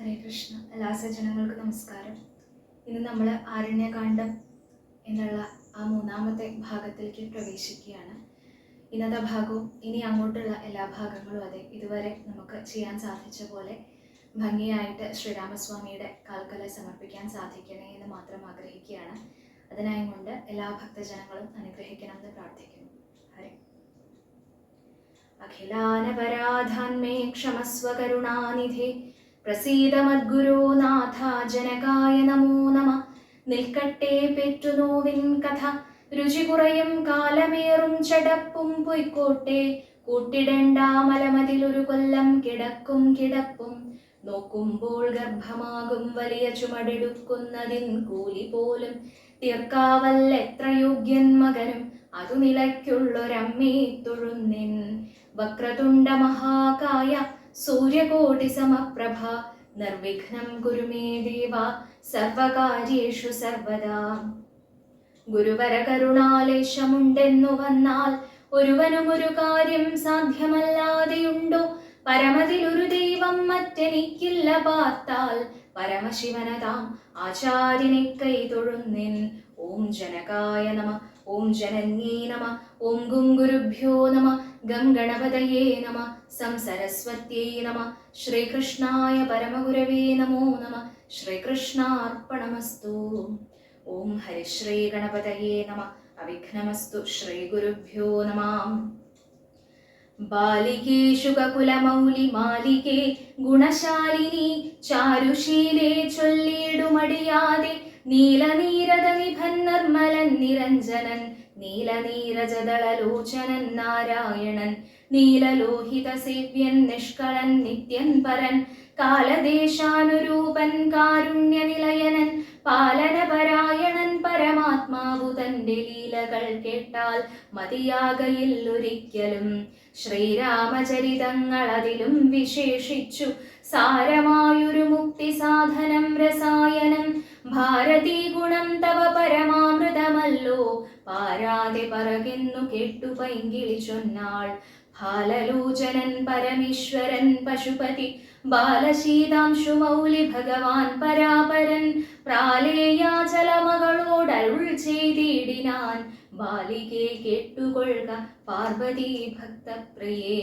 ഹരേ കൃഷ്ണ. എല്ലാ സജ്ജനങ്ങൾക്കും നമസ്കാരം. ഇന്ന് നമ്മൾ ആരണ്യകാണ്ഡം എന്നുള്ള ആ മൂന്നാമത്തെ ഭാഗത്തിലേക്ക് പ്രവേശിക്കുകയാണ്. ഇന്നത്തെ ഭാഗവും ഇനി അങ്ങോട്ടുള്ള എല്ലാ ഭാഗങ്ങളും അതെ ഇതുവരെ നമുക്ക് ചെയ്യാൻ സാധിച്ച പോലെ ഭംഗിയായിട്ട് ശ്രീരാമസ്വാമിയുടെ കാൽക്കല സമർപ്പിക്കാൻ സാധിക്കണേ എന്ന് മാത്രം ആഗ്രഹിക്കുകയാണ്. അതിനായി കൊണ്ട് എല്ലാ ഭക്തജനങ്ങളും അനുഗ്രഹിക്കണമെന്ന് പ്രാർത്ഥിക്കുന്നു. ഹരേ. അഖിലാനപരാധാന്മേ ക്ഷമസ്വ കരുണാനിധേ പ്രസീദ മദ്ഗുരോ നാഥ ജനകായ നമോ നമ. നിൽക്കട്ടെ പെറ്റുനോവിൻ കഥ രുചി കുറയും കാലമേറും ചടപ്പും പൊയ്ക്കോട്ടെ. കൂട്ടിടണ്ട മലമതിലൊരു കൊല്ലം കിടക്കും കിടപ്പും. നോക്കുമ്പോൾ ഗർഭമാകും വലിയ ചുമടെടുക്കുന്നതിൻ കൂലി പോലും തീർക്കാവല്ല എത്ര യോഗ്യൻ മകനും അതു നിലയ്ക്കുള്ളൊരമ്മേ തൊഴുന്നിൻ. വക്രതുണ്ട മഹാകായ സൂര്യകോടി സമപ്രഭ നിർവിഘ്നം കുരു മേ ദേവ സർവകാര്യേഷു സർവദാ. ഗുരുവര കരുണാലേശമുണ്ടെന്നു വന്നാൽ ഒരുവനും ഒരു കാര്യം സാധ്യമല്ലാതെയുണ്ടോ? പരമതിലൊരു ദൈവം മറ്റെനിക്കില്ല പാർത്താൽ പരമശിവനതാം ആചാര്യനെ കൈ തൊഴുന്നിൻ. ഓം ജനകായ നമ, ഓം ജനന്യേ നമ, ഓം ഗുരുഭ്യോ നമ, ഗം ഗണപതയേ നമ, സംസരസ്വത്യേ നമ, ശ്രീകൃഷ്ണായ പരമഗുരവേ നമോ നമ. ശ്രീകൃഷ്ണാർപ്പണമസ്തു. ഓം ഹരിശ്രീ ഗണപതയേ നമ. അവിഘ്നമസ്തു. ശ്രീ ഗുരുഭ്യോ നമ. ബാലികേ ശുകകുലമൗലി മാലികേ ഗുണശാലിനി ചാരുശീലേ ചൊല്ലിടുമടിയാതെ നീലനീരത നിഭൻ നിർമ്മലൻ നിരഞ്ജനൻ നീലനീരജദളലോചനൻ നാരായണൻ നീലലോഹിത സേവ്യൻ നിഷ്കളൻ നിത്യൻ പരൻ കാലദേശാനുരൂപൻ കാരുണ്യനിലയനൻ പാലനപരായണൻ പരമാത്മാവു തന്റെ ലീലകൾ കേട്ടാൽ മതിയാകയില്ലൊരിക്കലും. ശ്രീരാമചരിതങ്ങൾ അതിലും വിശേഷിച്ചു സാരമായൊരു മുക്തി സാധനം രസായനം. ഭാരതീ ഗുണം തവ പരമാമൃതമല്ലോ പാരാതെ പറകെന്നു കേട്ടു പൈങ്കിളി ചൊന്നാൾ. ഭാലലോചനൻ പരമേശ്വരൻ പശുപതി ബാലശീതാംശു മൗലി ഭഗവാൻ പരാപരൻ പ്രാലേയാചലമകളോടരുൾ ചെയ്തിടിനാൻ. ബാലികേ കേട്ടുകൊള്ളുക പാർവതി ഭക്തപ്രിയേ.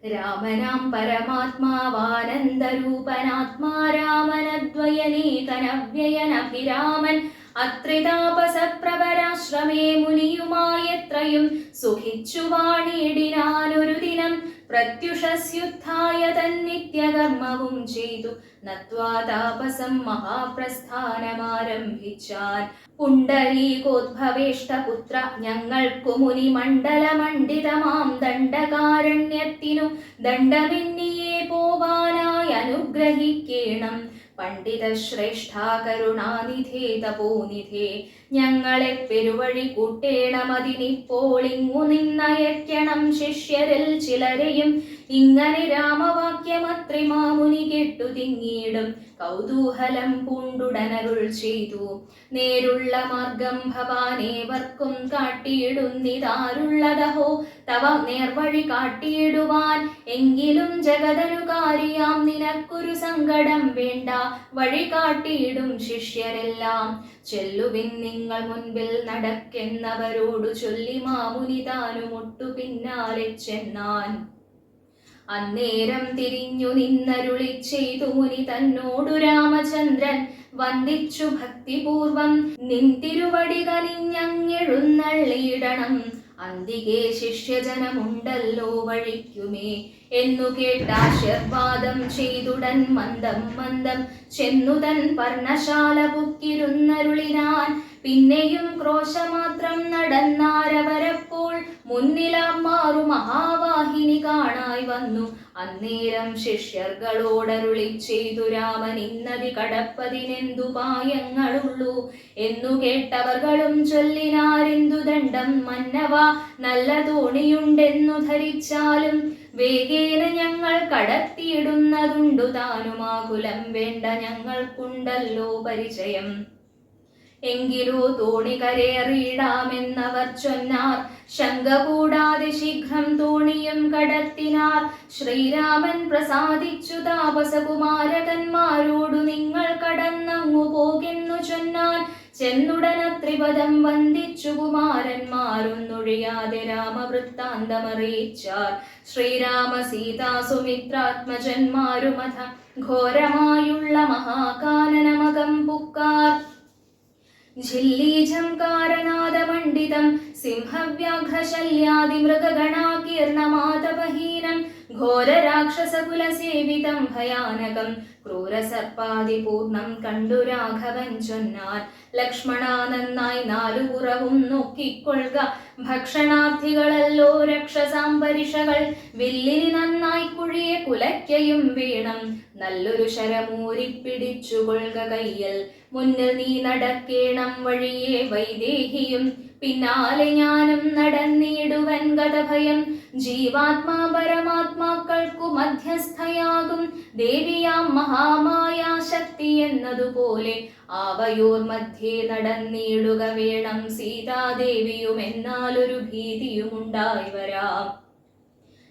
രാമനാം പരമാത്മാവാനന്ദരൂപനാത്മാ രാമനദ്വയനീകനവ്യയനഭിരാമൻ അത്രിതാപസപ്രവരാശ്രമേ മുനിയുമായെത്രയും സുഖിച്ചു വാണിടിനാനൊരു ദിനം. പ്രത്യുഷസ്യുദ്ധായ തന്നിത്യകർമ്മവും ചെയ്തു നത്വാ താപസം മഹാപ്രസ്ഥാനമാരംഭിച്ചാൻ. പുണ്ടരീകോദ്ഭവേഷ്ടപുത്ര ഞങ്ങൾക്കു മുനിമണ്ഡലമണ്ഡിതമാം ദണ്ഡകാരണ്യത്തിനു ദണ്ഡമെന്നിയെ പോവാനായി അനുഗ്രഹിക്കേണം. പണ്ഡിത ശ്രേഷ്ഠ കരുണാനിധേ തപോനിധേ ഞങ്ങളെ പെരുവഴി കൂട്ടേണമതിനിപ്പോൾ ഇങ്ങു നിന്നയക്കണം. ശിഷ്യരിൽ ചിലരെയും ഇങ്ങനെ രാമവാക്യമത്രിമാമുനി കേട്ടു തിങ്ങിയിടും. കൗതൂഹലം പൂണ്ടുടനരുൾ ചെയ്തു നേരുള്ള മാർഗം ഭവാനേവർക്കും കാട്ടിയിടുന്നിതാരുള്ളതഹോ തവ നേർവഴി കാട്ടിയിടുവാൻ. എങ്കിലും ജഗതനുകാരിയാം നിനക്കൊരു സങ്കടം വേണ്ട, വഴി കാട്ടിയിടും ശിഷ്യരെല്ലാം. ചെല്ലുവിൻ നിങ്ങൾ മുൻപിൽ നടക്കെന്നവരോടു ചൊല്ലി മാമുനി താനും ഒട്ടു പിന്നാലെ ചെന്നാൻ. അന്നേരം തിരിഞ്ഞു നിന്നരുളി ചെയ്തു മുനി തന്നോടു രാമചന്ദ്രൻ വന്ദിച്ചു ഭക്തിപൂർവം. നിൻ തിരുവടി കനിഞ്ഞങ്ങെഴുന്നള്ളിയിടണം. അന്തികേ ശിഷ്യജനമുണ്ടല്ലോ വഴിക്കുമേ എന്നു കേട്ടാശീർവാദം ചെയ്തുടൻ മന്ദം മന്ദം ചെന്നു തൻ പർണശാല പുക്കിരുന്നരുളിനാൻ. പിന്നെയും ക്രോശമാത്രം നടന്നാരവരപ്പോൾ മുന്നിലാം മാറു മഹാവാഹിനി കാണായി വന്നു. അന്നേരം ശിഷ്യർകളോടരുളി ചെയ്തു രാമൻ ഇന്നതി കടപ്പതിനെന്തുപായങ്ങളുള്ളൂ എന്നു കേട്ടവർകളും ചൊല്ലിനാരെന്തു ദണ്ഡം മന്നവ നല്ല തോണിയുണ്ടെന്നു ധരിച്ചാലും വേഗേന ഞങ്ങൾ കടത്തിയിടുന്നതുണ്ടു താനുമാകുലം വേണ്ട ഞങ്ങൾക്കുണ്ടല്ലോ പരിചയം. എങ്കിലോ തോണി കരേറിയിടാമെന്നവർ ചൊന്നാർ. ശങ്ക കൂടാതെ ശീഘ്രം തോണിയും കടത്തിനാർ. ശ്രീരാമൻ പ്രസാദിച്ചു താപസകുമാരകന്മാരോടു നിങ്ങൾ കടന്നങ്ങു പോകെന്നു ചൊന്നാൻ. ചെന്നുടനത്രിപദം വന്ദിച്ചു കുമാരന്മാരൊന്നൊഴിയാതെ രാമവൃത്താന്തമറിയിച്ചാർ. ശ്രീരാമ സീതാ സുമിത്രാത്മജന്മാരുമഥ ഘോരമായുള്ള മഹാകാനനമകം പുക്കാർ. ഝില്ലീഝംകാരനാദമണ്ഡിതം സിംഹവ്യാഘ്രശല്യാദിമൃഗഗണാകീർണമാതപഹീനം ഘോരരാക്ഷസകുലസേവിതം ഭയാനകം ക്രൂരസർപ്പാദിപൂർണം കണ്ടു രാഘവൻ ചൊന്നാൻ. ലക്ഷ്മണ നന്നായി നാലുപുറവും നോക്കിക്കൊള്ളുക, ഭക്ഷണാർത്ഥികളല്ലോ രക്ഷസാംബരിഷകൾ. വില്ലിനി നന്നായി കുഴിയെ കുലയ്ക്കയും വേണം, നല്ലൊരു ശരമൂരിപ്പിടിച്ചുകൊള്ളുക കയ്യിൽ. മുന്നിൽ നീ നടക്കേണം വഴിയെ വൈദേഹിയും, പിന്നാലെ ഞാനും നടന്നിടുവൻ ഗതഭയം. ജീവാത്മാ പരമാത്മാക്കൾക്കു മധ്യസ്ഥയാകും ദേവിയാം മഹാമായ ശക്തി എന്നതുപോലെ ആവയോർ മധ്യേ നടന്നിടുക വേണം സീതാദേവിയും, എന്നാലൊരു ഭീതിയുമുണ്ടായി വരാം.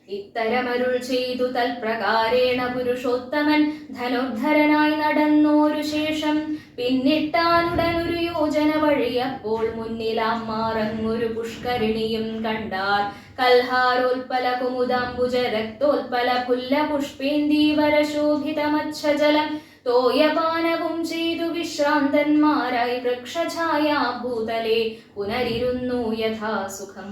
ഇത്തരമരുൾ ചെയ്തു തൽപ്രകാരേണ പുരുഷോത്തമൻ ധനുർധരനായി നടന്നോരു ശേഷം. പിന്നിട്ടാനുടനൊരു യോജന വഴിയപ്പോൾ മുന്നിലാം മാറങ്ങൊരു പുഷ്കരിണിയും കണ്ടാർ. കൽഹാരോൽപല കുമുദാംബുജ രക്തോൽപല പുല്ല പുഷ്പേന്ദീവരശോഭിതമച്ഛജലം തോയപാനവും ചെയ്തു വിശ്രാന്തന്മാരായി വൃക്ഷഛായാഭൂതലേ പുനരിരുന്നു യഥാസുഖം.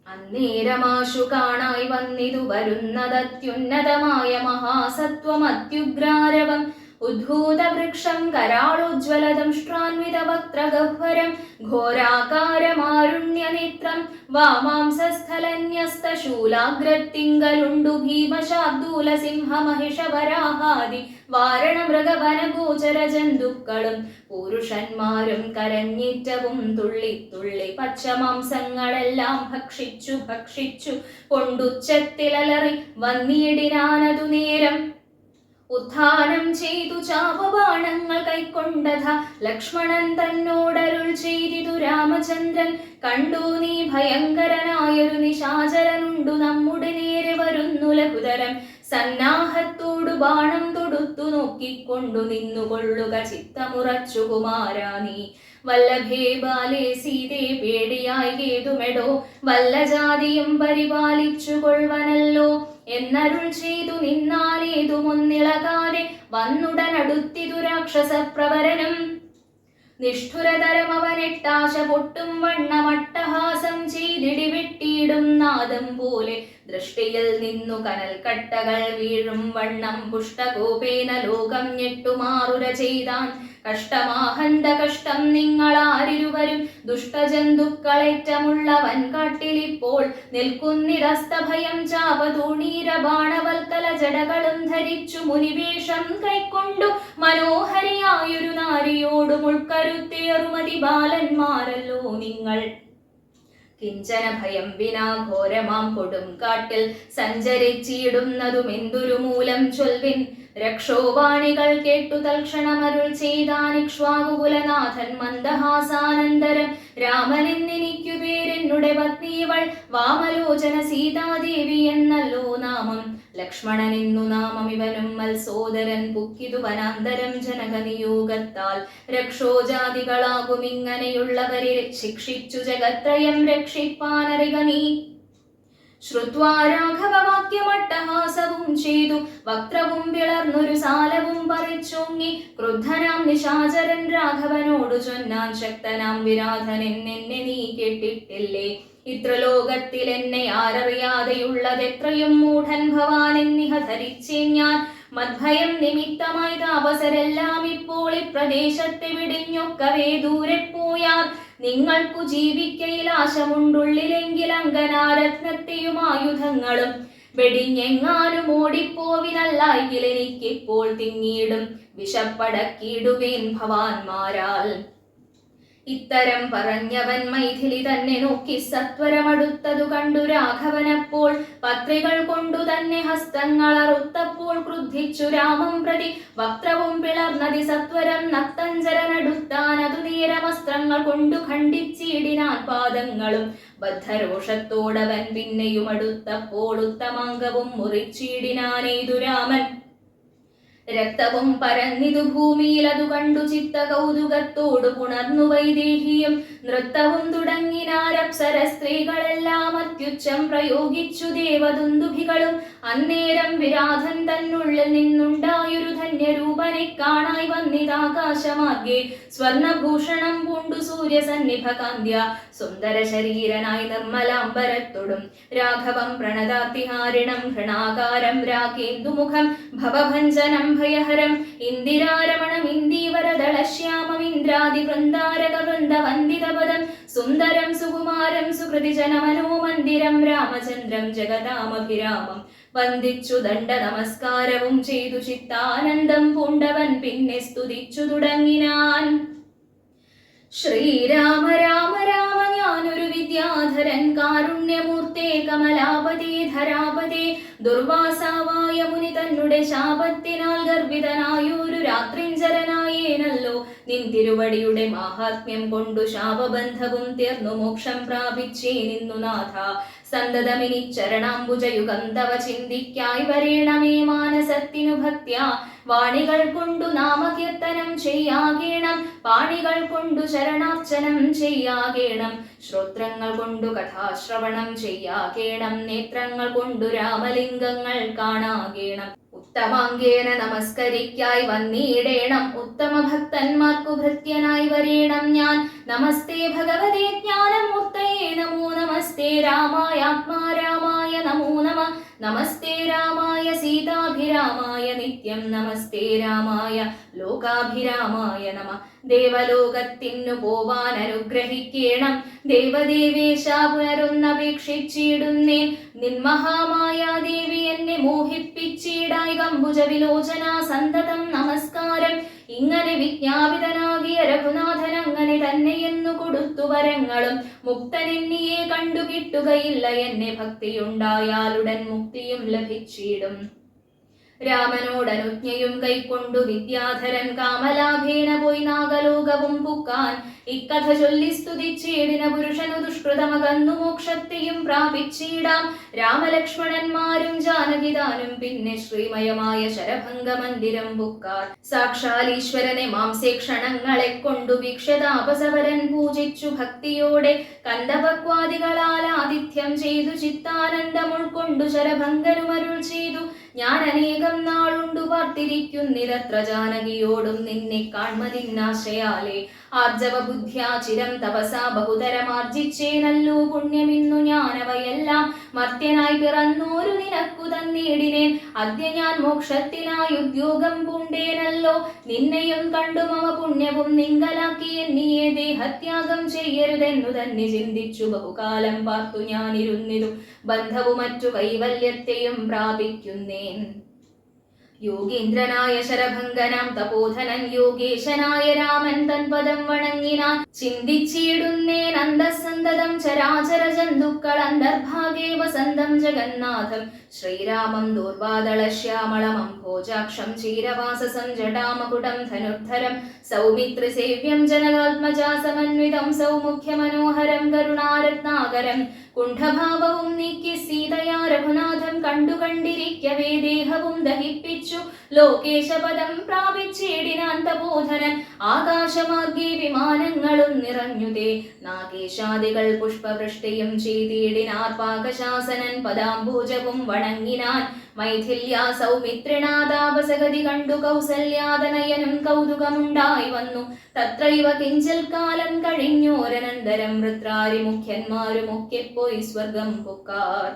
അന്നേരമാശു കാണായി വന്നിതു വരുന്നതത്യുന്നതമായ മഹാസത്വമത്യുഗ്രാരവം. ഉദ്ധൂതവൃക്ഷം കരാളോജ്വലദംഷ്ട്രാന്വിതവക്ത്രഗഹ്വരം ഘോരാകാരമാരുണ്യനേത്രം വാമാംസസ്ഥലന്യസ്തശൂലാഗ്രത്തിങ്കലുണ്ടു ഭീമശാർദൂലസിംഹമഹിഷവരാഹാദി വാരണമൃഗവനഗോചര ജന്തുക്കളും പുരുഷന്മാരും കരഞ്ഞേറ്റവും തുള്ളി തുള്ളി പച്ചമാംസങ്ങളെല്ലാം ഭക്ഷിച്ചു ഭക്ഷിച്ചു കൊണ്ടുച്ചത്തിലലറി വന്നിടിനാനതു നേരം. ഉത്ഥാനം ചെയ്തു ചാപബാണങ്ങൾ കൈക്കൊണ്ടഥ ലക്ഷ്മണൻ തന്നോടരുൾ ചെയ്തിതു രാമചന്ദ്രൻ. കണ്ടു നീ ഭയങ്കരനായൊരു നിശാചരനുണ്ടു നമ്മുടെ നേരെ വരുന്നു ലഘുതരം. സന്നാഹത്തോടു ബാണം തൊടുത്തു നോക്കിക്കൊണ്ടു നിന്നുകൊള്ളുക ചിത്തമുറച്ചു കുമാരാ നീ. വല്ലഭേ ബാലേ സീതേ പേടിയായി കേതുമെടോ, വല്ല ജാതിയും പരിപാലിച്ചു കൊള്ളുവനല്ലോ എന്നരുൾ ചെയ്തു നിന്നാലേതുമൊന്നിളകാതെ വന്നുടനടുത്തിതു രാക്ഷസപ്രവരനും. നിഷ്ഠുരതരം അവനെട്ടാശ പൊട്ടും വണ്ണമട്ടഹാസം ചെയ്തിടിവെട്ടിയിടും നാദം പോലെ ദൃഷ്ടിയിൽ നിന്നു കനൽ കട്ടകൾ വീഴും വണ്ണം പുഷ്ടകോപേന ലോകം ഞെട്ടുമാറുര ചെയ്താൻ. കഷ്ടമാഹന്ത കഷ്ടം നിങ്ങളാരിരുവരും ദുഷ്ടജന്തുക്കളേറ്റമുള്ള വൻകാട്ടിലിപ്പോൾ നിൽക്കുന്നിരസ്തഭയം. ചാപതൂണീര ബാണവൽക്കല ജടകളും ധരിച്ചു മുനിവേഷം കൈക്കൊണ്ടു മനോഹരിയായൊരു നാരിയോടും ഉൾക്കരുത്തേറുമതി ബാലന്മാരല്ലോ നിങ്ങൾ. കിഞ്ചന ഭയം വിനാ ഘോരമാം കൊടും കാട്ടിൽ സഞ്ചരിച്ചിടുന്നതുമെന്തൊരു മൂലം ചൊൽവിൻ. രക്ഷോവാണികൾ കേട്ടു തൽക്ഷണമരുൾ ചെയ്താനിക്ഷ്വാകുകുലനാഥൻ മന്ദഹാസാനന്തരം. രാമനെന്നെനിക്കു പേരെന്നുടെ പത്നിവൾ വാമലോചന സീതാദേവി എന്നല്ലോ നാമം. ലക്ഷ്മണനെന്നു നാമം ഇവനും മത്സോദരൻ പുക്കിതു വനാന്തരം ജനകനിയോഗത്താൽ. രക്ഷോജാതികളാകും ഇങ്ങനെയുള്ളവരെ ശിക്ഷിച്ചു ജഗത്രയം രക്ഷിപ്പാനറിക നീ. ശ്രുത്വാ രാഘവവാക്യമട്ടഹാസവും ചെയ്തു വക്രവും പിളർന്നൊരു സാലവും പറിച്ചോങ്ങി. ക്രുദ്ധനാം നിശാചരൻ രാഘവനോടു ചൊന്നാൻ, ശക്തനാം വിരാധൻ എന്നെ നീ കേട്ടിട്ടില്ലേ? ഇത്ര ലോകത്തിൽ എന്നെ ആരറിയാതെയുള്ളതെത്രയും മൂഢൻ ഭവാൻ എന്നിഹ ധരിച്ചേ ഞാൻ. മദ്ഭയം നിമിത്തമായി താപസരെല്ലാം ഇപ്പോൾ ഇപ്രദേശത്തെ വിടിഞ്ഞൊക്കവേ ദൂരെ പോയാർ. നിങ്ങൾക്കു ജീവിക്കയിലാശമുണ്ടുള്ളിലെങ്കിൽ അങ്കനാരത്നത്തെയും ആയുധങ്ങളും വെടിഞ്ഞെങ്ങാനും ഓടിപ്പോവിനല്ലായെങ്കിൽ എനിക്കിപ്പോൾ തിങ്ങിയിടും വിശപ്പടക്കിയിടുവേൻ ഭവാന്മാരാൽ. ഇത്തരം പറഞ്ഞവൻ മൈഥിലി തന്നെ നോക്കി സത്വരമടുത്തതു കണ്ടു രാഘവനപ്പോൾ പത്രികൾ കൊണ്ടു തന്നെ ഹസ്തങ്ങൾ അറുത്തപ്പോൾ ക്രുദ്ധിച്ചു രാമം പ്രതി വക്രവും പിളർന്നതി സത്വരം നക്തഞ്ചരനടുത്താൻ അതു നേരവസ്ത്രങ്ങൾ കൊണ്ടു ഖണ്ഡിച്ചിടിനാൻ പാദങ്ങളും ബദ്ധരോഷത്തോടവൻ പിന്നെയും അടുത്തപ്പോൾ ഉത്തമാംഗവും മുറിച്ചിടിനാനെയ്തു രാമൻ രക്തവും പരന്നിതു ഭൂമിയിൽ അതു കണ്ടു ചിത്ത കൗതുകത്തോടു പുണർന്നു വൈദേഹിയും നൃത്തവും തുടങ്ങിനാരപ്സര സ്ത്രീകളെല്ലാം അത്യുച്ചം പ്രയോഗിച്ചു ദേവദുന്ദുഭികളും അന്നേരം വിരാധൻ തന്നുള്ളിൽ നിന്നുണ്ടായൊരു ധന്യരൂപനെ കാണായി വന്നിതാകാശമാർഗെ സ്വർണഭൂഷണം പൂണ്ടു സൂര്യസന്നിഭ കാന്ത്യ സുന്ദര ശരീരനായി നിർമ്മലാംബരത്തൊടും രാഘവം പ്രണതാത്തിഹാരിണം ഘൃണാകാരം രാഗേന്ദുമുഖം ഭവഭഞ്ജനം ഭയഹരം ഇന്ദിരാരമണം ഇന്ദീവരദളശ്യാമം ഇന്ദ്രാദി വൃന്ദാരക വൃന്ദ വന്ദിതപദം സുന്ദരം സുകുമാരം സുകൃതിജനമനോമന്ദിരം രാമചന്ദ്രം ജഗതാമഭിരാമം വന്ദിച്ചു ദണ്ഡ നമസ്കാരവും ചെയ്തു ചിത്താനന്ദം പൂണ്ടവൻ പിന്നെ സ്തുതിച്ചു തുടങ്ങിനാൻ. ശ്രീരാമ രാമ രാമ ഞാനൊരു വിദ്യാധരൻ കാരുണ്യമൂർത്തേ കമലാപതേ ധരാപതേ ദുർവാസാവായ മുനി തന്നുടെ ശാപത്തിനാൽ ഗർഭിതനായൊരു രാത്രിഞ്ചരനായേനല്ലോ നിൻ തിരുവടിയുടെ മാഹാത്മ്യം കൊണ്ടു ശാപബന്ധവും തീർന്നു മോക്ഷം പ്രാപിച്ചേ നിന്നു നാഥ സന്തതമിനി ചരണാംബുജയുഗം തവ ചിന്തിക്കായി വരേണമേ മാനസത്തിനു ഭക്ത്യാ വാണികൾ കൊണ്ടു നാമകീർത്തനം ചെയ്യാകേണം പാണികൾ കൊണ്ടു ശരണാർച്ചനം ചെയ്യാകേണം ശ്രോത്രങ്ങൾ കൊണ്ടു കഥാശ്രവണം ചെയ്യാകേണം നേത്രങ്ങൾ കൊണ്ടു രാമലിംഗങ്ങൾ കാണാകേണം ഉത്തമാംഗേന നമസ്കരിക്കായി വന്നിടേണം ഉത്തമ ഭക്തന്മാർക്കു ഭൃത്യനായി വരേണം ഞാൻ. നമസ്തേ ഭഗവതേ ജ്ഞാനമൂർത്തയേ നമോ നമസ്തേ രാമായ ആത്മാരാമായ നമോ നമ നമസ്തേ രാമായ സീതാഭിരാമായ നിത്യം നമസ്തേ രാമായ ലോകാഭിരാമായ നമ. ദേവലോകത്തിനു പോവാൻ അനുഗ്രഹിക്കേണം ദേവദേവേശ പുനരൊന്നപേക്ഷിച്ചിടുന്നേൻ നിന്മഹാമായ ദേവി എന്നെ മോഹിപ്പിച്ചിടായി കമ്പുജ വിലോചന സന്തതം നമസ്കാരം. ഇങ്ങനെ വിജ്ഞാപിതനാകിയ രഘുനാഥൻ അങ്ങനെ തന്നെയെന്നു കൊടുത്തു വരങ്ങളും മുക്തനെന്നിയെ കണ്ടുകിട്ടുകയില്ല എന്നെ ഭക്തിയുണ്ടായാലുടൻ മുക്തിയും ലഭിച്ചിടും. രാമനോടനുജ്ഞയും കൈക്കൊണ്ടു വിദ്യാധരൻ കാമലാഭേന പോയി നാഗലോകവും പുക്കാൻ ഇക്കഥ ചൊല്ലി സ്തുതിച്ചേടിന പുരുഷനു ദുഷ്കൃതമകന്നു മോക്ഷത്തെയും പ്രാപിച്ചിടാം. രാമലക്ഷ്മണന്മാരും ജാനകിതാനും പിന്നെ ശ്രീമയമായ ശരഭംഗ മന്ദിരം പുക്കാർ. സാക്ഷാൽ ഈശ്വരനെ മാംസേ ക്ഷണങ്ങളെ കൊണ്ടു വീക്ഷതാപസവരൻ പൂജിച്ചു ഭക്തിയോടെ കന്ദപക്വാദികളാൽ ആതിഥ്യം ചെയ്തു ചിത്താനന്ദം ഉൾക്കൊണ്ടു ശരഭംഗനുമരുൾ ചെയ്തു ഞാൻ അനേകം നാളുണ്ടു പാർത്തിരിക്കുന്നിതത്ര ജാനകിയോടും നിന്നെ കാൺമതിന്നാശയാലേ ആർജവ ബുദ്ധ്യാ ചിരം തപസാ ബഹുതരമാർജിച്ചേനല്ലോ പുണ്യമിന്നു ഞാനവയെല്ലാം മർത്യനായി പിറന്നോരു നിനക്കു തന്നീടിനേൻ. അദ്യ ഞാൻ മോക്ഷത്തിനായി ഉദ്യോഗം പൂണ്ടേനല്ലോ നിന്നെയും കണ്ടു മമ പുണ്യവും നിങ്കലാക്കി എന്നിയെ ദേഹത്യാഗം ചെയ്യരുതെന്നു തന്നെ ചിന്തിച്ചു ബഹുകാലം പാർത്തു ഞാനിരുന്നിതു ബന്ധവു മറ്റു കൈവല്യത്തെയും പ്രാപിക്കുന്നേൻ. യോഗേന്ദ്രനായ ശരഭംഗനാം തപോധനൻ യോഗേശനായ രാമൻ തൻപദം വണങ്ങിനാൻ ചിന്തിച്ചിടുന്നേൻ അന്തസന്തതം ചരാചര ജന്തുക്കൾ അന്തർഭാഗേ വസന്തം ജഗന്നാഥം ശ്രീരാമം ദൂർവാദളശ്യാമളമം ഭോജാക്ഷം ക്ഷീരവാസസം ജടാമകുടം ധനുർധരം സൗമിത്രിസേവ്യം ജനകാത്മജാ സമന്വിതം സൗമുഖ്യമനോഹരം കരുണാരത്നാകരം കുണ്ഠഭാവവും നീക്കി സീതയാ രഘുനാഥം കണ്ടിരിക്കവേ ദേഹവും ദഹിപ്പിച്ചു ലോകേശപദം പ്രാപിച്ചേടിനാൻ തപോധനൻ. ആകാശമാർഗേ വിമാനങ്ങളും നിറഞ്ഞുതേ നാഗേശാദികൾ പുഷ്പവൃഷ്ടിയും ചെയ്തിടിനാർ. പാകശാസനൻ പദാംബൂജവും വണങ്ങിനാൻ. മൈഥില്യാ സൗമിത്രിണാദാപസഗതി കണ്ടു കൗസല്യാതനയനും കൗതുകമുണ്ടായി വന്നു. തത്രൈവ കിഞ്ചൽ കാലം കഴിഞ്ഞോരനന്തരം വൃത്രാരി മുഖ്യന്മാരുമൊക്കെ പോയി സ്വർഗം പുക്കാർ.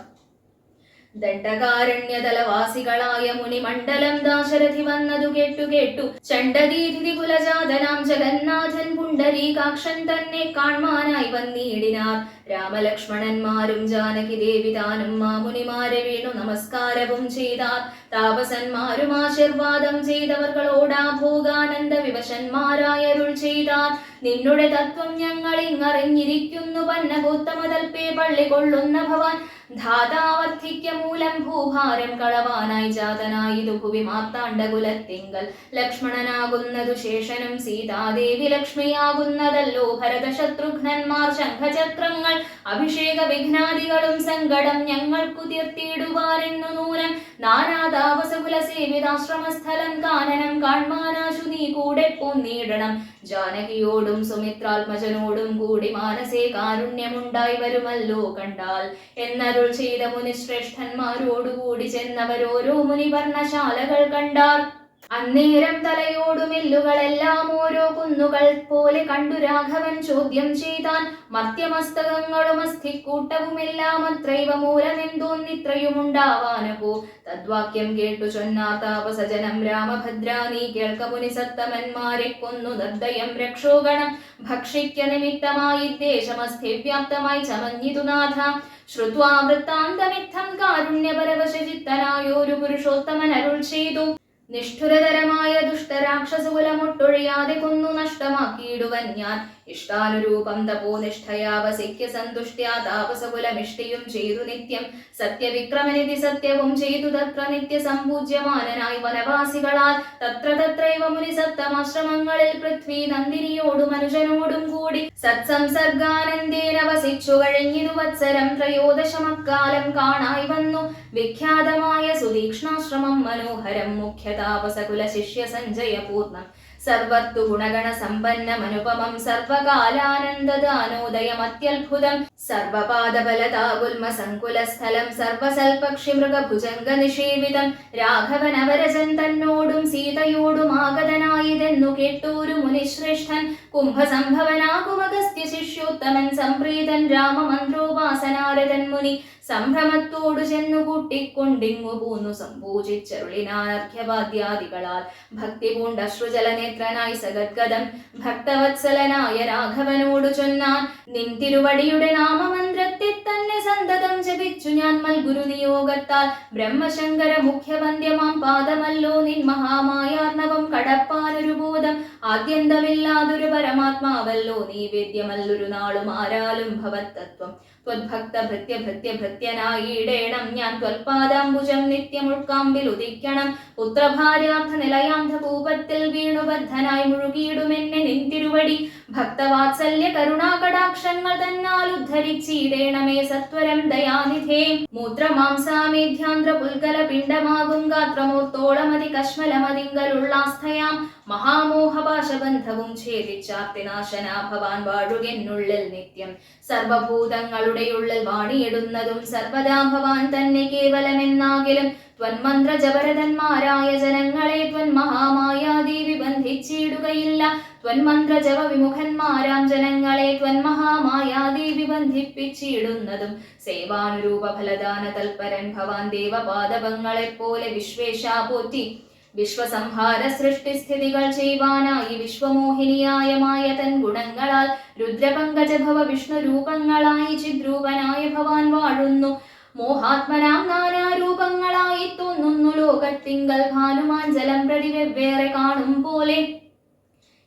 ദണ്ഡകാരണ്യതലവാസികളായ മുനിമണ്ഡലം ദാശരഥി വന്നതു കേട്ടു ചണ്ഡദീതി കുലജാതനാം ജഗന്നാഥൻ പുണ്ടരീകാക്ഷൻ തന്നെ കാൺമാനായി വന്നിടിനാർ. രാമലക്ഷ്മണന്മാരും ജാനകി ദേവി താനും മാമുനിമാരെ വീണു നമസ്കാരവും ചെയ്താർ. താപസന്മാരും ആശീർവാദം ചെയ്തവർകളോടാ ഭോഗാനന്ദ വിവശന്മാരായരുൾ ചെയ്താർ. നിന്നുടെ തത്വം ഞങ്ങൾ ഇങ്ങറിഞ്ഞിരിക്കുന്നു. പന്നഗോത്തമതൽപേ പള്ളി കൊള്ളുന്ന ഭവാൻ ധാതാവർദ്ധിക്ക മൂലം ഭൂഭാരം കളവാനായി ജാതനായിതു ഭുവി മാർത്താണ്ഡകുലത്തിങ്കൽ. ലക്ഷ്മണനാകുന്നതു ശേഷനും സീതാദേവി ലക്ഷ്മിയാകുന്നതല്ലോ. ഭരത ശത്രുഘ്നന്മാർ ശംഖചക്രങ്ങൾ അഭിഷേക വിഘ്നാദികളും സങ്കടം ഞങ്ങൾക്കു തീർത്തിടുവാരെന്നു നൂനം. നാനാതാപസകുല സേവിതാശ്രമസ്ഥലം കാനനം കാൺമാനാശു നീ കൂടെ പോന്നിടണം. ജാനകിയോടും സുമിത്രാത്മജനോടും കൂടി മാനസേ കാരുണ്യമുണ്ടായി വരുമല്ലോ കണ്ടാൽ എന്നരുൾ ചെയ്ത മുനിശ്രേഷ്ഠന്മാരോടുകൂടി ചെന്നവരോരോ മുനിവർണ്ണശാലകൾ കണ്ടാർ. അന്നേരം തലയോടും എല്ലുകളെല്ലാം ഓരോ കുന്നുകൾ പോലെ കണ്ടു രാഘവൻ ചോദ്യം ചെയ്താൻ. മർത്യമസ്തകങ്ങളും അസ്ഥിക്കൂട്ടവുമെല്ലാം അത്രൈവ മൂലമെന്തോന്നിത്രയുമുണ്ടാവാനപോ. തദ്വാക്യം കേട്ടു ചൊന്നാർ താപസജനം രാമഭദ്ര നീ കേൾക്ക മുനിസത്തമന്മാരെ കൊന്നു നിർദ്ദയം രക്ഷോഗണം. ഭക്ഷിക്ക നിമിത്തമായി ദേശമസ്ഥിവ്യാപ്തമായി ചമഞ്ഞിതു നാഥ. ശ്രുത്വാ വൃത്താന്തമിത്തം കാരുണ്യപരവശചിത്തനായോരു പുരുഷോത്തമൻ അരുൾ ചെയ്തു. നിഷ്ഠുരതരമായ ദുഷ്ടരാക്ഷസകുലമൊട്ടൊഴിയാതെ കൊന്നു നഷ്ടമാക്കിയിടുവൻ ഞാൻ. ഇഷ്ടാനുരൂപം തപോനിഷ്ഠയാ വസിക്ക സന്തുഷ്ട്യാ താപസകുലമിഷ്ടിയും ചെയ്തു നിത്യം. സത്യവിക്രമനിധി സത്യവും ചെയ്തു തത്ര നിത്യ സംപൂജ്യമാനനായി വനവാസികളാൽ. തത്ര തത്രൈവ മുനിസത്തമാശ്രമങ്ങളിൽ പൃഥ്വി നന്ദിനിയോടും മനുജനോടും കൂടി സത്സംസർഗാനന്ദേന വസിച്ചു കഴിഞ്ഞിരു വത്സരം. ത്രയോദശമക്കാലം കാണായി വന്നു വിഖ്യാതമായ സുതീക്ഷ്ണാശ്രമം മനോഹരം. മുഖ്യ താപസകുല ശിഷ്യ സഞ്ജയപൂർണം സർവത്തു ഗുണഗണ സമ്പന്നമനുപമം. സർവകാലാനന്ദദാനോദയമത്യത്ഭുതം. സർവപാദബലതാഗുൽമ സങ്കുലസ്ഥലം സർവസൽപക്ഷി മൃഗഭുജംഗ നിഷേവിതം. രാഘവനവരജൻ തന്നോടും സീതയോടും ആഗതനായിതെന്നു കേട്ടോരു മുനിശ്രേഷ്ഠൻ. കുംഭസംഭവനാകുമഗസ്ത്യ ശിഷ്യോത്തമൻ സംപ്രീതൻ രാമമന്ത്രോപാസനാരദൻ മുനി. സംഭ്രമത്തോടു ചെന്നു കൂട്ടിക്കൊണ്ടിങ്ങു പോന്നു സംപൂജിച്ചരുളിനാർഘ്യവാദ്യാദികളാൽ. ഭക്തി പൂണ്ടശ്രുജലനേത്രനായി സഗദ്ഗദം ഭക്തവത്സലനായ രാഘവനോടു ചൊന്നാൻ. നിൻ തിരുവടിയുടെ നാമമന്ത്രത്തെ തന്നെ സന്തതം ജപിച്ചു ഞാൻ മൽഗുരു നിയോഗത്താൽ. ബ്രഹ്മശങ്കര മുഖ്യവന്ദ്യമാം പാദമല്ലോ നിൻ മഹാമായാർണവം കടപ്പാനൊരു ബോധം. ആദ്യന്തമില്ലാതൊരു പരമാത്മാവല്ലോ നീ വേദ്യമല്ലൊരു നാളും ആരാലും ഭവത്തത്വം. ത്വദ്ഭക്ത ഭൃത്യ ഭൃത്യ ഭൃത്യനായിടേണം ഞാൻ. ത്വൽപാദാംബുജം നിത്യം ഉൾക്കാമ്പിൽ ഉദിക്കണം. പുത്രഭാര്യാർത്ഥ നിലയാന്ധ കൂപത്തിൽ വീണുബദ്ധനായി മുഴുകിയിടുമെന്നെ നിൻ തിരുവടി. ഭക്തവാത്സല്യ കരുണാകടാക്ഷങ്ങൾ തന്നാൽ ഉദ്ധരിച്ചിടേണമേ സത്വരം ദയാനിധേ. മൂത്രമാംസാമേധ്യാന്ധ്ര പുൽകല പിണ്ഡമാകും ഗാത്രമോത്തോളമതി കശ്മലമതിങ്കലുള്ളാസ്ഥയാം. മഹാമോഹപാശബന്ധവും ഛേദിച്ചാർത്തിനാശനാ ഭവാൻ വാഴുകെന്നുള്ളിൽ നിത്യം. സർവഭൂതങ്ങളുടെ ഉള്ളിൽ വാണിയിടുന്നതും സർവദാ ഭവാൻ തന്നെ കേവലമെന്നാകിലും. ത്വന്മന്ത്ര ജപരതന്മാരായ ജനങ്ങളെ ത്വന്മഹാമായാദേവി ബന്ധിച്ചിടുകയില്ല. ത്വന്മന്ത്ര ജപ വിമുഖന്മാരാം ജനങ്ങളെ ത്വന്മഹാമായാദേവി ബന്ധിപ്പിച്ചിടുന്നതും. സേവാനുരൂപ ഫലദാന തൽപരൻ ഭവാൻ ദേവപാദപങ്ങളെപ്പോലെ വിശ്വേശാ പോറ്റി. വിശ്വസംഹാര സൃഷ്ടിസ്ഥിതികൾ ചെയ്യുവാനായി വിശ്വമോഹിനിയായ മായ തൻ ഗുണങ്ങളാൽ രുദ്രപങ്കജഭവ വിഷ്ണു രൂപങ്ങളായി ചിദ്രൂപനായ ഭവാൻ വാഴുന്നു. മോഹാത്മനാം നാനാരൂപങ്ങളായി തോന്നുന്നു ലോകത്തിങ്കൽ ഭാനുമാൻ ജലം പ്രതി വെവ്വേറെ കാണും പോലെ.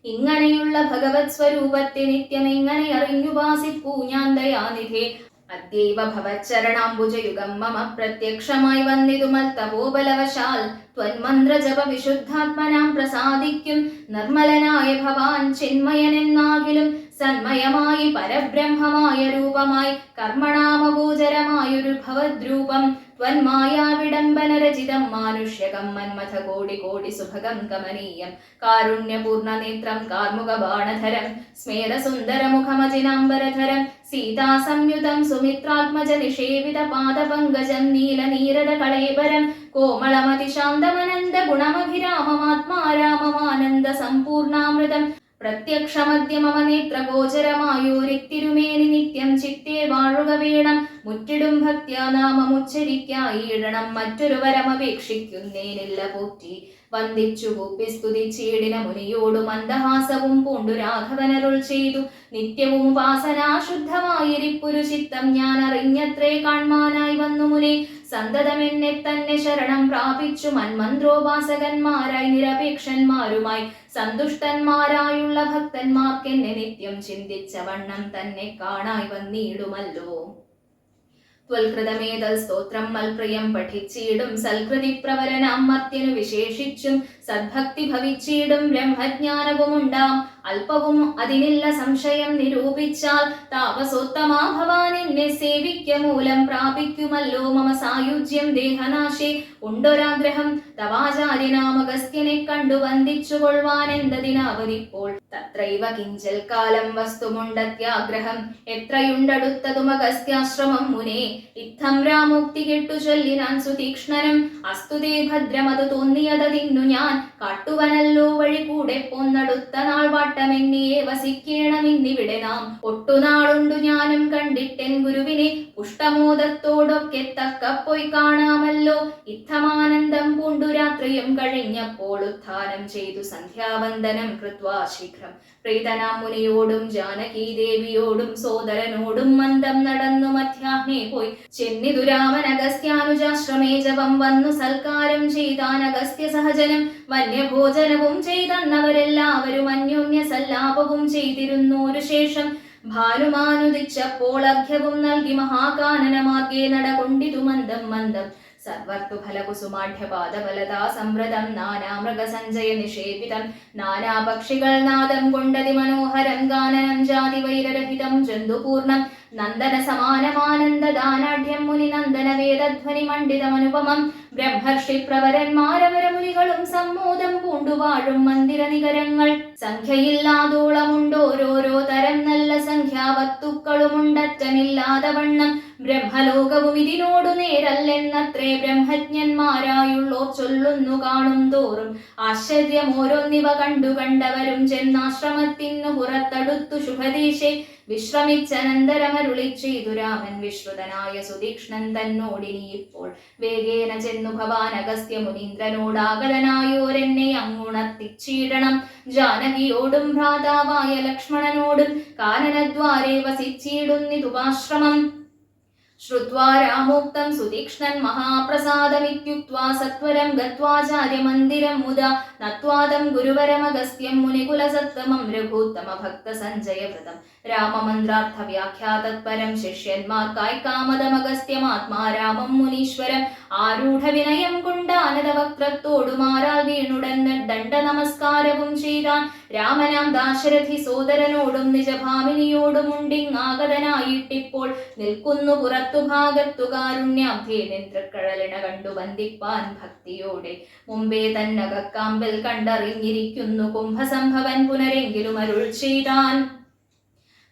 ഇങ്ങനെയുള്ള ഭഗവത് സ്വരൂപത്തെ നിത്യം എങ്ങനെ അറിഞ്ഞുപാസിപ്പൂ ഞാൻ ദയാനിധേ. അദ്യൈവ ഭവച്ചരണാംബുജയുഗം മമ പ്രത്യക്ഷമായി വന്നിതുമൽ തപോബലവശാൽ. ത്വന്മന്ത്ര ജപ വിശുദ്ധാത്മനാം പ്രസാദിക്കും നിർമ്മലനായ ഭവാൻ ചിന്മയനെന്നാകിലും. സന്മയമായി പരബ്രഹ്മമായ രൂപമായി കർമ്മണാമഗോചരമായൊരു ഭവദ്രൂപം. ത്വന്മായാവിഡംബനരചിതം മാനുഷ്യകം മന്മഥ കോടി കോടി സുഭഗം കമനീയം. കാരുണ്യപൂർണ നേത്രം കാർമുക ബാണധരം സ്മേരസുന്ദരമുഖമജിനാംബരധരം. സീതാസംയുതം സുമിത്രാത്മജ നിഷേവിത പാദപങ്കജം നീലനീരദ കളേബരം. കോമളമതിശാന്തമനന്ദ ഗുണമഭിരാമമാത്മാരാമമാനന്ദ സമ്പൂർണാമൃതം. പ്രത്യക്ഷമദ്യമമ നേത്രഗോചരമായോരിത്തിരുമേനി നിത്യം ചിത്തേ വാഴുക വേണം. മുറ്റിടും ഭക്ത്യാ നാമമുച്ചരിക്കായിടണം. മറ്റൊരു വരമപേക്ഷിക്കുന്നേനില്ല പോറ്റി. വന്ദിച്ചു കൂപ്പി സ്തുതിച്ചീടിന മുനിയോടു മന്ദഹാസവും പൂണ്ടു രാഘവനരുൾ ചെയ്തു. നിത്യവും ഉപാസനാശുദ്ധമായിരിപ്പൊരു ചിത്തം ഞാൻ അറിഞ്ഞത്രേ കാൺമാനായി വന്നു മുനെ. സന്തതമെന്നെ തന്നെ ശരണം പ്രാപിച്ചു മന്മന്ത്രോപാസകന്മാരായി നിരപേക്ഷന്മാരുമായി സന്തുഷ്ടന്മാരായുള്ള ഭക്തന്മാർക്കെന്നെ നിത്യം ചിന്തിച്ച വണ്ണം തന്നെ കാണായി വന്നിടുമല്ലോ. ത്വൽകൃതമേതൽ സ്തോത്രം മൽപ്രിയം പഠിച്ചിടും സൽകൃതി പ്രവരനാം മർത്യനു വിശേഷിച്ചും സദ്ഭക്തി ഭവിച്ചിടും ബ്രഹ്മജ്ഞാനവുമുണ്ടാം അല്പവും അതിനില്ല സംശയം നിരൂപിച്ചാൽ താപസോത്തമാ ഭവാൻ എന്നെ സേവിക്ക മൂലം പ്രാപിക്കുമല്ലോ മമ സായുജ്യം ദേഹനാശേ ഉണ്ടൊരാഗ്രഹം തവാചാര്യനാമഗസ്ത്യനെ കണ്ടു വന്ദിച്ചു കൊള്ളുവാൻ എന്തതിനാവതിപ്പോൾ തത്രൈവ കിഞ്ചൽ കാലം വസ്തുമുണ്ടത്യാഗ്രഹം എത്രയുണ്ടടുത്തതുമഗസ്ത്യാശ്രമം മുനേ ഇത്തം രാമോക്തി കെട്ടു ചൊല്ലിനാൻ സുതീക്ഷ്ണനും അസ്തുതേ ഭദ്രമതു തോന്നിയതിന്നു ഞാൻ കാട്ടുവനല്ലോ വഴി കൂടെ പോന്നടുത്ത നാൾ വാട്ടമെന്നിയെ വസിക്കേണമിന്നിവിടെ നാം ഒട്ടുനാളുണ്ടു ഞാനും കണ്ടിട്ടെൻ ഗുരുവിനെ പുഷ്ടമോദത്തോടൊക്കെ തക്കപ്പോയി കാണാമല്ലോ ഇത്തമാനന്ദം പൂണ്ടു രാത്രിയും കഴിഞ്ഞപ്പോൾ ഉത്ഥാനം ചെയ്തു സന്ധ്യാവന്ദനം കൃത്വാ ശീഘ്രം പ്രീതനാം മുനിയോടും ജാനകീ ദേവിയോടും സോദരനോടും മന്ദം നടന്നു മധ്യാഹ്നേ പോയി ചെന്നിതു രാമൻ അഗസ്ത്യാനുജാശ്രമേ ജപം വന്നു സൽക്കാരം ചെയ്താൻ അഗസ്ത്യ സഹജനം വന്യഭോജനവും ചെയ്തന്നവരെല്ലാവരും അന്യോന്യ സല്ലാപവും ചെയ്തിരുന്നോരു ശേഷം ഭാനുമാനുദിച്ചപ്പോൾ അർഘ്യവും നൽകി മഹാകാനനമാർഗേ നടകൊണ്ടിതു മന്ദം മന്ദം സർവർത്തു ഫലകുസുമാഢ്യപാദഫലതാ സംവൃതം നാനാമൃഗസഞ്ജയ നിഷേപിതം നാനാപക്ഷികൾ നാദം കൊണ്ടതി മനോഹരം ഗാനനം ജാതി വൈരരഹിതം ജന്തുപൂർണം നന്ദന സമാനമാനന്ദദാനാഢ്യം മുനി നന്ദന വേദധ്വനി മണ്ഡിതമനുപമം ബ്രഹ്മർഷി പ്രവരന്മാരവരമുനികളും സമ്മോദം പൂണ്ടുവാഴും മന്ദിര നികരങ്ങൾ സംഖ്യയില്ലാതോളമുണ്ടോരോരോ തരം നല്ല സംഖ്യാവത്തുക്കളുമുണ്ടറ്റമില്ലാതെ വണ്ണം ബ്രഹ്മലോകവും ഇതിനോടു നേരല്ലെന്നത്രേ ബ്രഹ്മജ്ഞന്മാരായുള്ളോർ ചൊല്ലുന്നു കാണും തോറും ആശ്ചര്യം ഓരോന്നിവ കണ്ടു കണ്ടവരും ചെന്നാശ്രമത്തിനു പുറത്തടുത്തു ശുഭദേശേ വിശ്രമിച്ചനന്തരമരുളി ചെയ്തു രാമൻ വിശ്രുതനായ സുതീക്ഷ്ണൻ തന്നോടിനി ഇപ്പോൾ വേഗേന ചെന്നു ഭവാൻ അഗസ്ത്യ മുനീന്ദ്രനോടാഗതനായോരെന്നെ അങ്ങുണർത്തിച്ചിടണം ജാനകിയോടും ഭ്രാതാവായ ലക്ഷ്മണനോടും കാനനദ്വാരേ വസിച്ചിടുന്നിതുപാശ്രമം ശ്രുത്വാ രാമോക്തം സുതീക്ഷ്ണൻ മഹാപ്രസാദമിത്യുക്ത്വാ സത്വരം ഗത്വാചാര്യമന്ദിരം മുദാ നത്വാദം ഗുരുവരമഗസ്ത്യം മുനികുലസത്തമം രഘൂത്തമ ഭക്ത സഞ്ജയവ്രതം രാമമന്ത്രാർത്ഥ വ്യാഖ്യാതത്പരം ശിഷ്യന്മാർക്കായി കാമദമഗസ്ത്യമാത്മാരാമം മുനീശ്വരം ആരൂഢ വിനയം കൊണ്ടാനതവക്ത്രത്തോടുമാരാൽ വീണുടൻ ദണ്ഡ നമസ്കാരവും ചെയ്താൻ രാമനാം ദാശരഥി സോദരനോടും നിജഭാമിനിയോടും ഉണ്ടിങ്ങാഗതനായിട്ടിപ്പോൾ നിൽക്കുന്നു പുറത്തു ഭാഗത്തു കാരുണ്യാബ്ധേ നിന്ത്രക്കഴലിണ കണ്ടു വന്ദിപ്പാൻ ഭക്തിയോടെ മുമ്പേ തന്നകക്കാമ്പിൽ കണ്ടറിഞ്ഞിരിക്കുന്നു കുംഭസംഭവൻ പുനരെങ്കിലും അരുൾ ചെയ്താൻ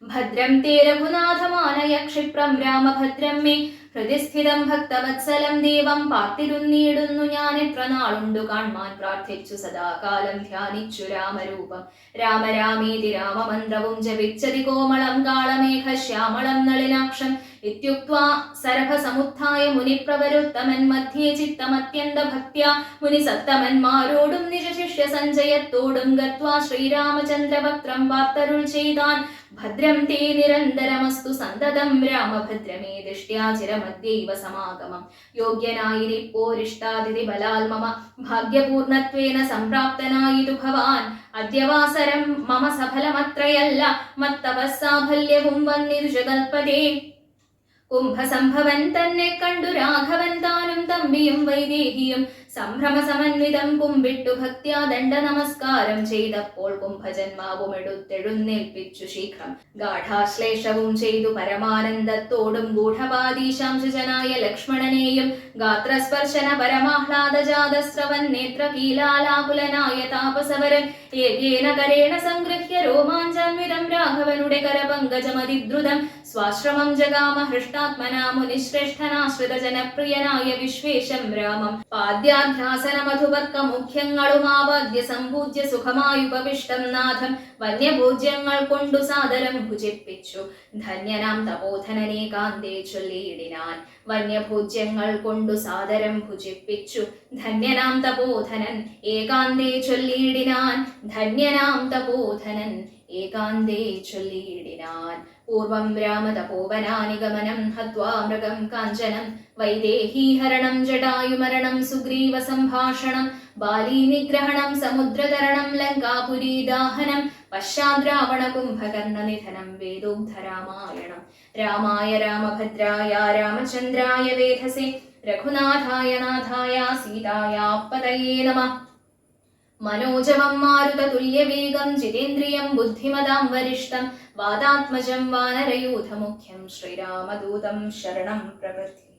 ഭദ്രം തേ രഘുനാഥമാനയ ക്ഷിപ്രം രാമഭദ്രം മേ ഹൃദിസ്ഥിതം ഭക്തവത്സലം ദേവം പാർത്തിരുന്നീടുന്നു ഞാൻ എത്ര നാളുണ്ടു കാൺമാൻ പ്രാർത്ഥിച്ചു സദാകാലം ധ്യാനിച്ചു രാമരൂപം രാമരാമേതി രാമമന്ത്രവും ജപിച്ചതി കോമളം കാളമേഘ ശ്യാമളം നളിനാക്ഷം ഇത്യുക്ത്വാ സരഭസമുത്ഥായ മുനിപ്രവരുത്തമൻ മധ്യേ ചിത്തമത്യന്ത ഭക്ത്യാ മുനിസത്തമന്മാരോടും നിജശിഷ്യ സഞ്ജയത്തോടും ഗത്വാ ശ്രീരാമചന്ദ്രഭക്ത്രം വാർത്തരുൾ ചെയ്താൻ ഭദ്രം തേ നിരന്തരമസ്തു സന്തതം രാമഭദ്രമേ ദിഷ്ട്യാ ചിരമദ്യൈവ സമാഗമം യോഗ്യനായിരിപ്പോരിഷ്ടാതിഥി ബലാൽ മമ ഭാഗ്യപൂർണത്വേന സംപ്രാപ്തനായിതു ഭവാൻ അദ്യവാസരം മമ സഫലമത്രയല്ല മത്തപസ്സാഫല്യവും വന്നിതു ജഗൽപദേ കുംഭസംഭവൻ തന്നെ കണ്ടു രാഘവൻ താനും തമ്പിയും വൈദേഹിയും സംഭ്രമസമന്വിതം കുമ്പിട്ടു ഭക്ത്യാ ദണ്ഡ നമസ്കാരം ചെയ്തപ്പോൾ കുംഭജന്മാവും എടുത്തെഴുന്നേൽപ്പിച്ചു ശീഘ്രം ഗാഠാശ്ലേഷവും ചെയ്തു പരമാനന്ദത്തോടും ഗൂഢപാദീശാംശജനായ ലക്ഷ്മണനെയും ഗാത്രസ്പർശന പരമാഹ്ലാദജാതസ്രവൻ നേത്രകീലാലാകുലനായ താപസവരൻ ഏകേന കരേണ സംഗൃഹ്യ രോമാഞ്ചാന്വിതം രാഘവനുടെ കരപങ്കജമതിദ്രുതം സ്വാശ്രമം ജഗാമ ഹൃഷ്ടാത്മനാ മുനിശ്രേഷ്ഠനാശ്രിത ജനപ്രിയനായ വിശ്വേശം രാമം പാദ്യാധ്യാസനമധുവർക്ക മുഖ്യങ്ങളുമാവാദ്യ സംപൂജ്യ സുഖമായുപവിഷ്ടം നാഥം വന്യഭോജ്യങ്ങൾ കൊണ്ടു സാദരം ഭുജിപ്പിച്ചു ധന്യനാം തപോധനനേകാന്തേ ചൊല്ലിയിടിനാൻ വന്യഭോജ്യങ്ങൾ കൊണ്ടു സാദരം ഭുജിപ്പിച്ചു ധന്യനാം തപോധനൻ ഏകാന്തേ ചൊല്ലിയിടിനാൻ ധന്യനാം തപോധനൻ ഏകാന്തേ ചൊല്ലിയിടിനാൻ പൂർവം രാമതപോവനാനിഗമനം ഹത്വാ മൃഗം കാഞ്ചനം വൈദേഹീഹരണം ജടായുമരണം സുഗ്രീവസംഭാഷണം ബാലീനിഗ്രഹണം സമുദ്രതരണം ലങ്കാപുരീദാഹനം പശ്ചാദ്രാവണകുംഭകർണനിധനം വേദോഗ്ധരാമായണം രാമായ രാമഭദ്രായ രാമചന്ദ്രായ വേധസേ രഘുനാഥായ നാഥായ സീതായാപതയേ നമഃ. മനോജവം മാരുതതുല്യവേഗം ജിതേന്ദ്രിയം ബുദ്ധിമതാം വരിഷ്ഠം വാതാത്മജം വാനരയൂഥമുഖ്യം ശ്രീരാമദൂതം ശരണം പ്രപദ്യേ.